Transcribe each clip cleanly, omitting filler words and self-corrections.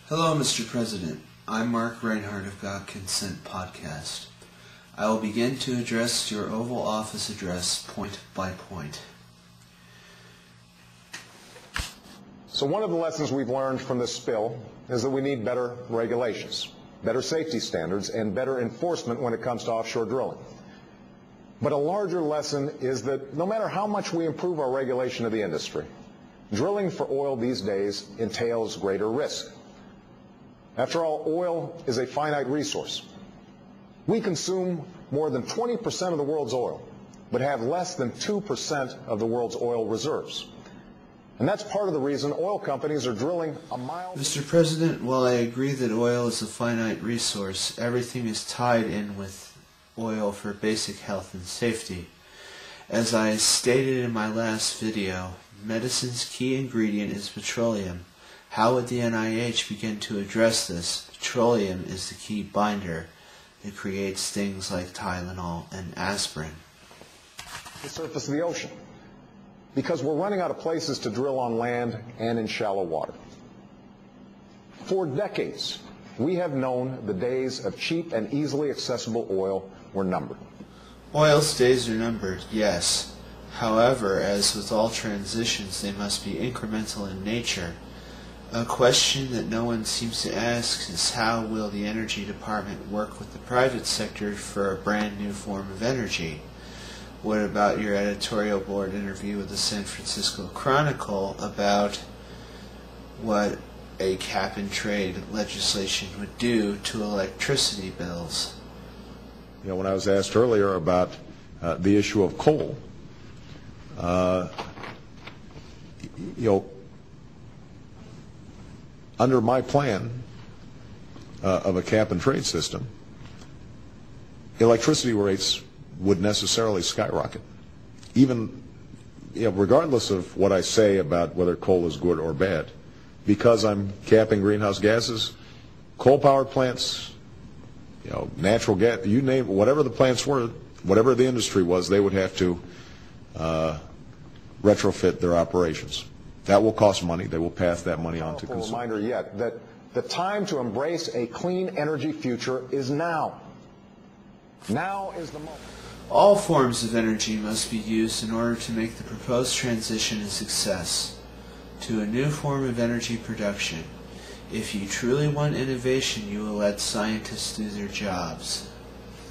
Hello, Mr. President. I'm Mark Reinhardt of God Consent Podcast. I will begin to address your Oval Office address point by point. So one of the lessons we've learned from this spill is that we need better regulations, better safety standards, and better enforcement when it comes to offshore drilling. But a larger lesson is that no matter how much we improve our regulation of the industry, drilling for oil these days entails greater risk. After all, oil is a finite resource. We consume more than 20% of the world's oil, but have less than 2% of the world's oil reserves. And that's part of the reason oil companies are drilling a mile... Mr. President, while I agree that oil is a finite resource, everything is tied in with oil for basic health and safety. As I stated in my last video, medicine's key ingredient is petroleum. How would the NIH begin to address this? Petroleum is the key binder that creates things like Tylenol and aspirin. The surface of the ocean, because we're running out of places to drill on land and in shallow water. For decades, we have known the days of cheap and easily accessible oil were numbered. Oil's days are numbered, yes. However, as with all transitions, they must be incremental in nature. A question that no one seems to ask is how will the Energy Department work with the private sector for a brand new form of energy? What about your editorial board interview with the San Francisco Chronicle about what a cap-and-trade legislation would do to electricity bills? You know, when I was asked earlier about the issue of coal, under my plan of a cap-and-trade system, electricity rates would necessarily skyrocket. Even, regardless of what I say about whether coal is good or bad, because I'm capping greenhouse gases, coal power plants, natural gas, you name it, whatever the plants were, whatever the industry was, they would have to retrofit their operations. That will cost money. They will pass that money on to consumers. Reminder yet that the time to embrace a clean energy future is now. Now is the moment. All forms of energy must be used in order to make the proposed transition a success to a new form of energy production. If you truly want innovation, you will let scientists do their jobs.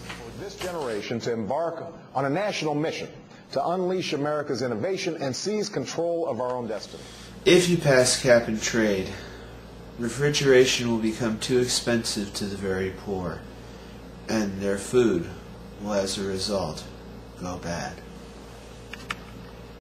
For this generation to embark on a national mission to unleash America's innovation and seize control of our own destiny. If you pass cap and trade, refrigeration will become too expensive to the very poor, and their food will, as a result, go bad.